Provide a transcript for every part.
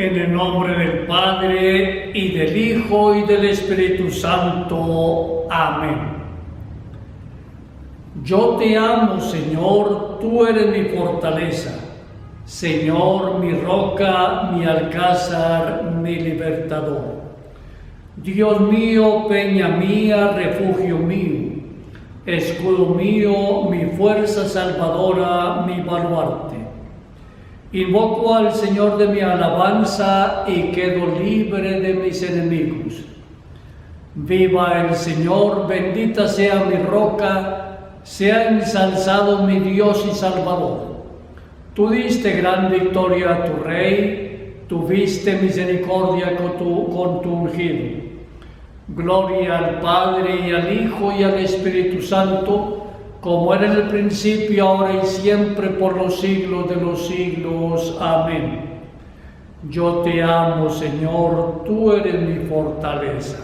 En el nombre del Padre, y del Hijo, y del Espíritu Santo. Amén. Yo te amo, Señor, tú eres mi fortaleza. Señor, mi roca, mi alcázar, mi libertador. Dios mío, peña mía, refugio mío, escudo mío, mi fuerza salvadora, mi baluarte. Invoco al Señor de mi alabanza y quedo libre de mis enemigos. Viva el Señor, bendita sea mi roca, sea ensalzado mi Dios y Salvador. Tú diste gran victoria a tu Rey, tuviste misericordia con tu ungido. Gloria al Padre, y al Hijo, y al Espíritu Santo, como era en el principio, ahora y siempre, por los siglos de los siglos. Amén. Yo te amo, Señor, tú eres mi fortaleza.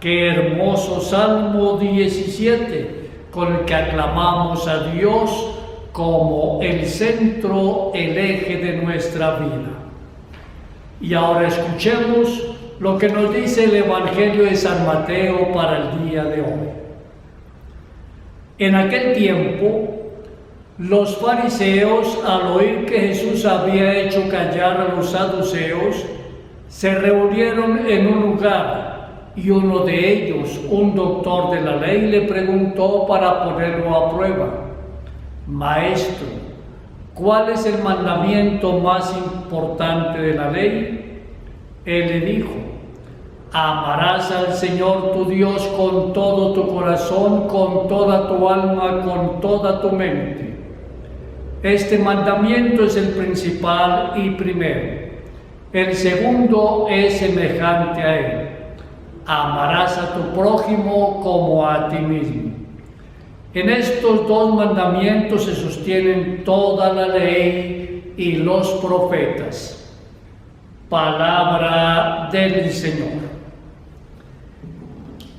Qué hermoso Salmo 17, con el que aclamamos a Dios como el centro, el eje de nuestra vida. Y ahora escuchemos lo que nos dice el Evangelio de San Mateo para el día de hoy. En aquel tiempo, los fariseos, al oír que Jesús había hecho callar a los saduceos, se reunieron en un lugar, y uno de ellos, un doctor de la ley, le preguntó para ponerlo a prueba: Maestro, ¿cuál es el mandamiento más importante de la ley? Él le dijo: amarás al Señor tu Dios con todo tu corazón, con toda tu alma, con toda tu mente. Este mandamiento es el principal y primero. El segundo es semejante a él: amarás a tu prójimo como a ti mismo. En estos dos mandamientos se sostienen toda la ley y los profetas. Palabra del Señor.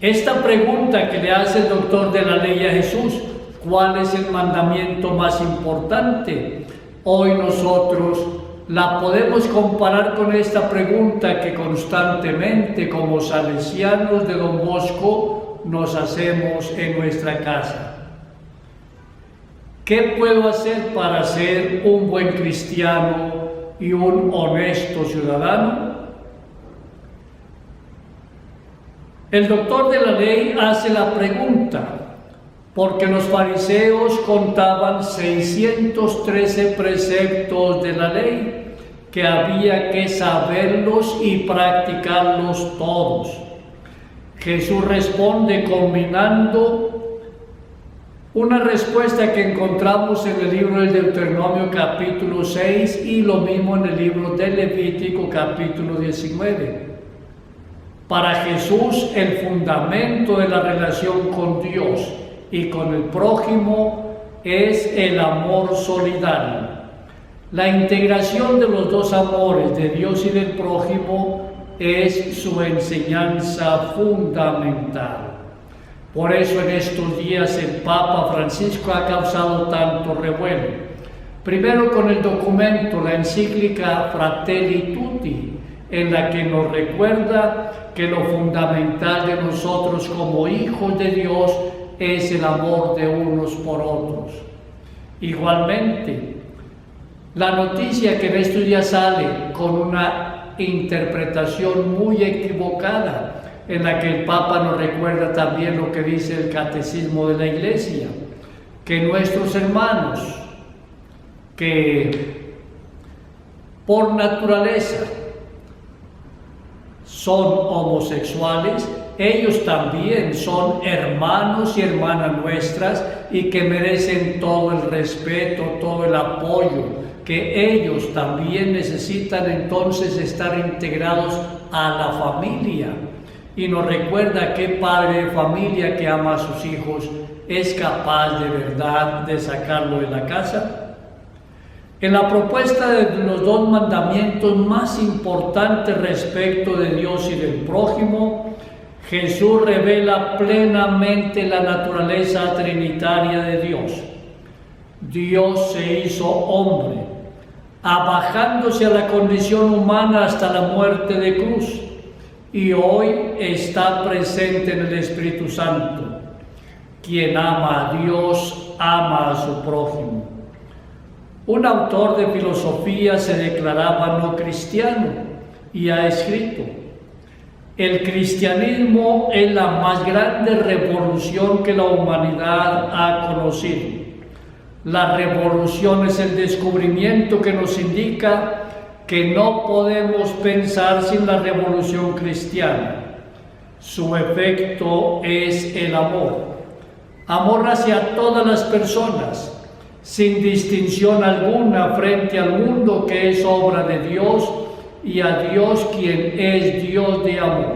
Esta pregunta que le hace el doctor de la ley a Jesús, ¿cuál es el mandamiento más importante? Hoy nosotros la podemos comparar con esta pregunta que constantemente, como salesianos de Don Bosco, nos hacemos en nuestra casa. ¿Qué puedo hacer para ser un buen cristiano y un honesto ciudadano? El doctor de la ley hace la pregunta porque los fariseos contaban 613 preceptos de la ley que había que saberlos y practicarlos todos. Jesús responde combinando una respuesta que encontramos en el libro del Deuteronomio capítulo 6 y lo mismo en el libro del Levítico capítulo 19. Para Jesús, el fundamento de la relación con Dios y con el prójimo es el amor solidario. La integración de los dos amores, de Dios y del prójimo, es su enseñanza fundamental. Por eso en estos días el Papa Francisco ha causado tanto revuelo. Primero con el documento, la encíclica Fratelli Tutti, en la que nos recuerda que lo fundamental de nosotros como hijos de Dios es el amor de unos por otros. Igualmente, la noticia que en estos días sale con una interpretación muy equivocada, en la que el Papa nos recuerda también lo que dice el Catecismo de la Iglesia, que nuestros hermanos, que por naturaleza son homosexuales, ellos también son hermanos y hermanas nuestras y que merecen todo el respeto, todo el apoyo, que ellos también necesitan entonces estar integrados a la familia. Y nos recuerda que padre de familia que ama a sus hijos es capaz de verdad de sacarlo de la casa. En la propuesta de los dos mandamientos más importantes respecto de Dios y del prójimo, Jesús revela plenamente la naturaleza trinitaria de Dios. Dios se hizo hombre, abajándose a la condición humana hasta la muerte de cruz, y hoy está presente en el Espíritu Santo. Quien ama a Dios, ama a su prójimo. Un autor de filosofía se declaraba no cristiano y ha escrito: el cristianismo es la más grande revolución que la humanidad ha conocido. La revolución es el descubrimiento que nos indica que no podemos pensar sin la revolución cristiana. Su efecto es el amor. Amor hacia todas las personas, sin distinción alguna frente al mundo que es obra de Dios y a Dios quien es Dios de amor.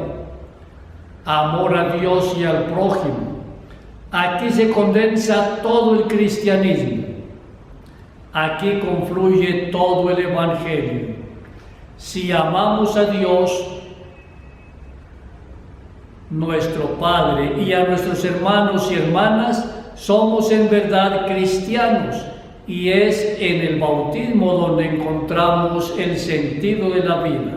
Amor a Dios y al prójimo. Aquí se condensa todo el cristianismo. Aquí confluye todo el Evangelio. Si amamos a Dios, nuestro Padre, y a nuestros hermanos y hermanas, somos en verdad cristianos, y es en el bautismo donde encontramos el sentido de la vida.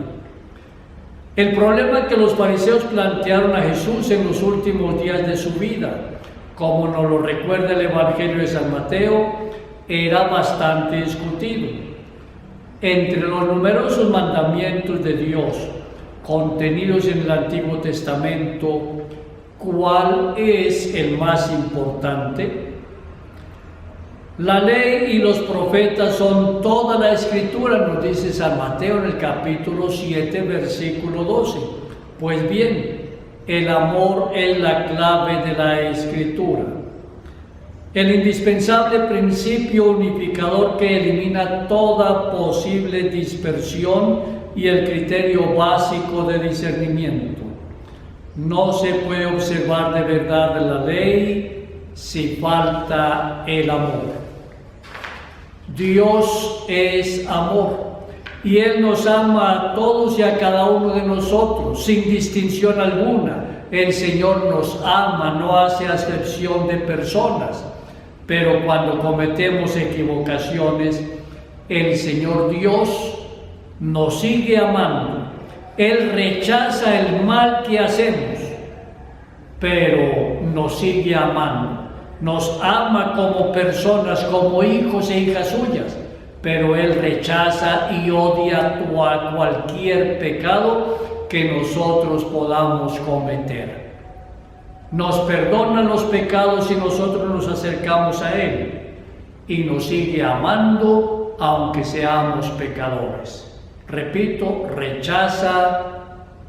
El problema que los fariseos plantearon a Jesús en los últimos días de su vida, como nos lo recuerda el Evangelio de San Mateo, era bastante discutido. Entre los numerosos mandamientos de Dios contenidos en el Antiguo Testamento, ¿cuál es el más importante? La ley y los profetas son toda la Escritura, nos dice San Mateo en el capítulo 7, versículo 12. Pues bien, el amor es la clave de la Escritura. El indispensable principio unificador que elimina toda posible dispersión y el criterio básico de discernimiento. No se puede observar de verdad la ley si falta el amor. Dios es amor y Él nos ama a todos y a cada uno de nosotros, sin distinción alguna. El Señor nos ama, no hace acepción de personas, pero cuando cometemos equivocaciones, el Señor Dios nos sigue amando. Él rechaza el mal que hacemos, pero nos sigue amando. Nos ama como personas, como hijos e hijas suyas, pero Él rechaza y odia cualquier pecado que nosotros podamos cometer. Nos perdona los pecados si nosotros nos acercamos a Él y nos sigue amando aunque seamos pecadores. Repito, rechaza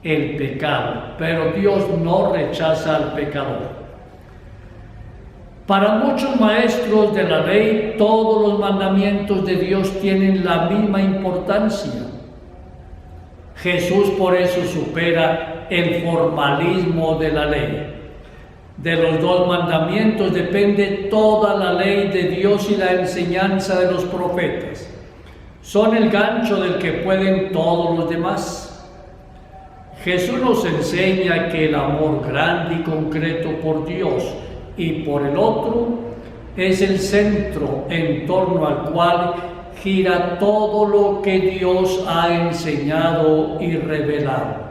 el pecado, pero Dios no rechaza al pecador. Para muchos maestros de la ley, todos los mandamientos de Dios tienen la misma importancia. Jesús por eso supera el formalismo de la ley. De los dos mandamientos depende toda la ley de Dios y la enseñanza de los profetas. Son el gancho del que pueden todos los demás. Jesús nos enseña que el amor grande y concreto por Dios y por el otro es el centro en torno al cual gira todo lo que Dios ha enseñado y revelado.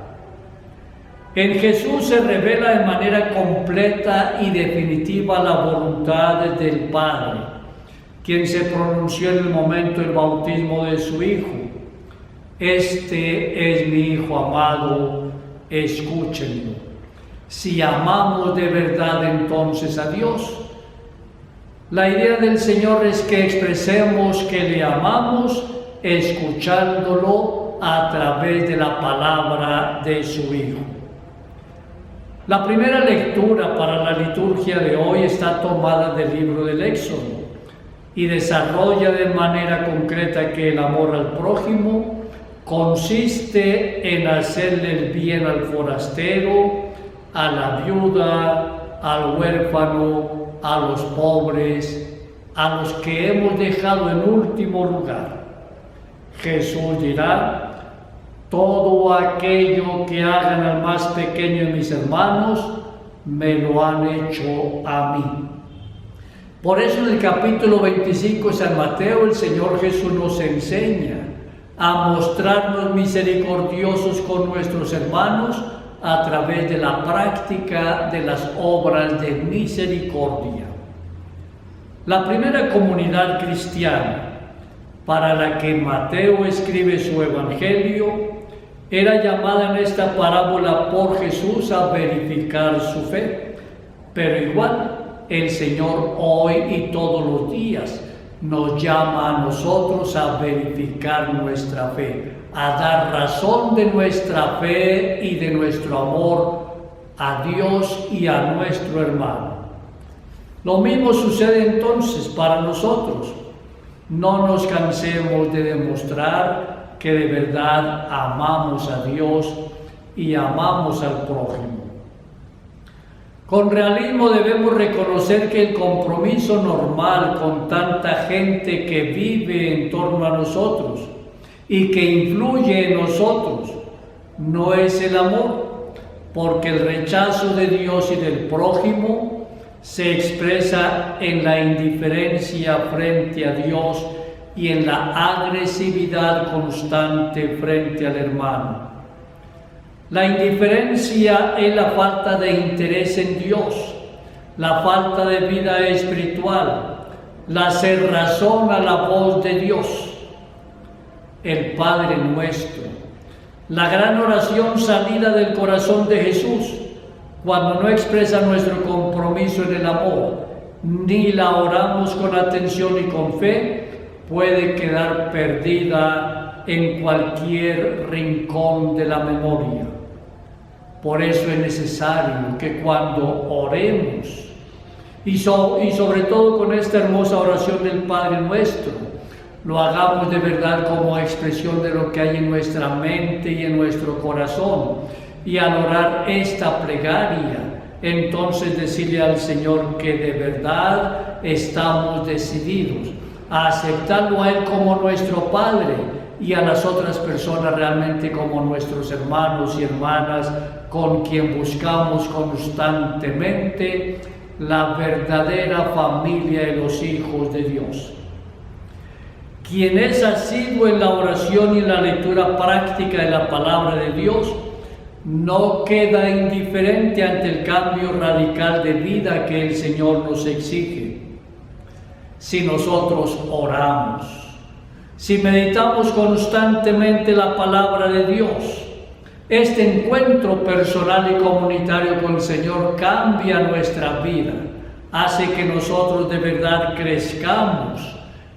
En Jesús se revela de manera completa y definitiva la voluntad del Padre, quien se pronunció en el momento del bautismo de su Hijo. Este es mi Hijo amado, escúchenlo. Si amamos de verdad entonces a Dios, la idea del Señor es que expresemos que le amamos escuchándolo a través de la palabra de su Hijo. La primera lectura para la liturgia de hoy está tomada del libro del Éxodo y desarrolla de manera concreta que el amor al prójimo consiste en hacerle el bien al forastero, a la viuda, al huérfano, a los pobres, a los que hemos dejado en último lugar. Jesús dirá: todo aquello que hagan al más pequeño de mis hermanos, me lo han hecho a mí. Por eso en el capítulo 25 de San Mateo el Señor Jesús nos enseña a mostrarnos misericordiosos con nuestros hermanos a través de la práctica de las obras de misericordia. La primera comunidad cristiana para la que Mateo escribe su evangelio era llamada en esta parábola por Jesús a verificar su fe, pero igual el Señor hoy y todos los días nos llama a nosotros a verificar nuestra fe, a dar razón de nuestra fe y de nuestro amor a Dios y a nuestro hermano. Lo mismo sucede entonces para nosotros. No nos cansemos de demostrar que de verdad amamos a Dios y amamos al prójimo. Con realismo debemos reconocer que el compromiso normal con tanta gente que vive en torno a nosotros y que influye en nosotros no es el amor, porque el rechazo de Dios y del prójimo se expresa en la indiferencia frente a Dios y en la agresividad constante frente al hermano. La indiferencia es la falta de interés en Dios, la falta de vida espiritual, la cerrazón a la voz de Dios. El Padre Nuestro, la gran oración salida del corazón de Jesús, cuando no expresa nuestro compromiso en el amor, ni la oramos con atención y con fe, puede quedar perdida en cualquier rincón de la memoria. Por eso es necesario que cuando oremos, y sobre todo con esta hermosa oración del Padre Nuestro, lo hagamos de verdad como expresión de lo que hay en nuestra mente y en nuestro corazón. Y al orar esta plegaria, entonces decirle al Señor que de verdad estamos decididos a aceptarlo a Él como nuestro Padre y a las otras personas realmente como nuestros hermanos y hermanas con quien buscamos constantemente la verdadera familia de los hijos de Dios. Quien es asiduo en la oración y en la lectura práctica de la palabra de Dios, no queda indiferente ante el cambio radical de vida que el Señor nos exige. Si nosotros oramos, si meditamos constantemente la palabra de Dios, este encuentro personal y comunitario con el Señor cambia nuestra vida, hace que nosotros de verdad crezcamos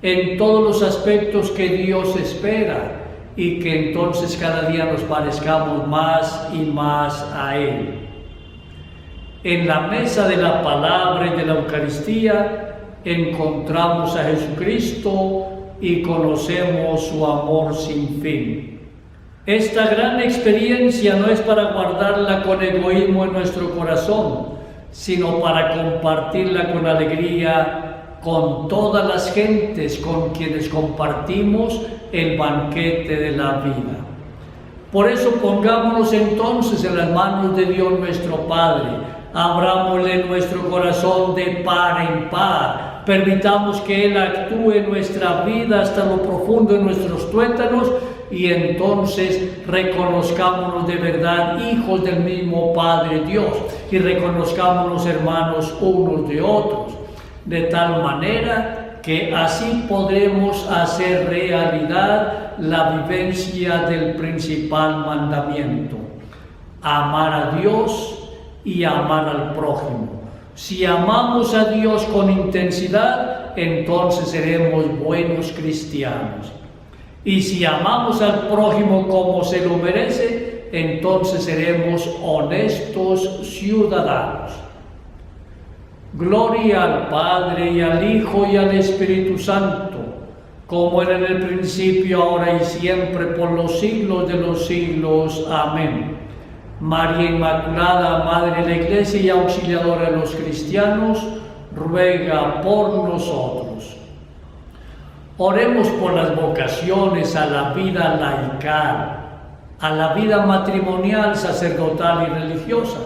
en todos los aspectos que Dios espera y que entonces cada día nos parezcamos más y más a Él. En la mesa de la palabra y de la Eucaristía encontramos a Jesucristo y conocemos su amor sin fin. Esta gran experiencia no es para guardarla con egoísmo en nuestro corazón, sino para compartirla con alegría con todas las gentes con quienes compartimos el banquete de la vida. Por eso pongámonos entonces en las manos de Dios nuestro Padre, abrámosle nuestro corazón de par en par, permitamos que Él actúe en nuestra vida hasta lo profundo de nuestros tuétanos y entonces reconozcámonos de verdad hijos del mismo Padre Dios y reconozcámonos hermanos unos de otros, de tal manera que así podremos hacer realidad la vivencia del principal mandamiento: amar a Dios y amar al prójimo. Si amamos a Dios con intensidad, entonces seremos buenos cristianos. Y si amamos al prójimo como se lo merece, entonces seremos honestos ciudadanos. Gloria al Padre y al Hijo y al Espíritu Santo, como era en el principio, ahora y siempre, por los siglos de los siglos. Amén. María Inmaculada, Madre de la Iglesia y auxiliadora de los cristianos, ruega por nosotros. Oremos por las vocaciones a la vida laical, a la vida matrimonial, sacerdotal y religiosa,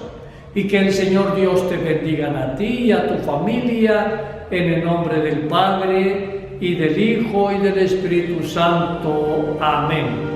y que el Señor Dios te bendiga a ti y a tu familia, en el nombre del Padre, y del Hijo, y del Espíritu Santo. Amén.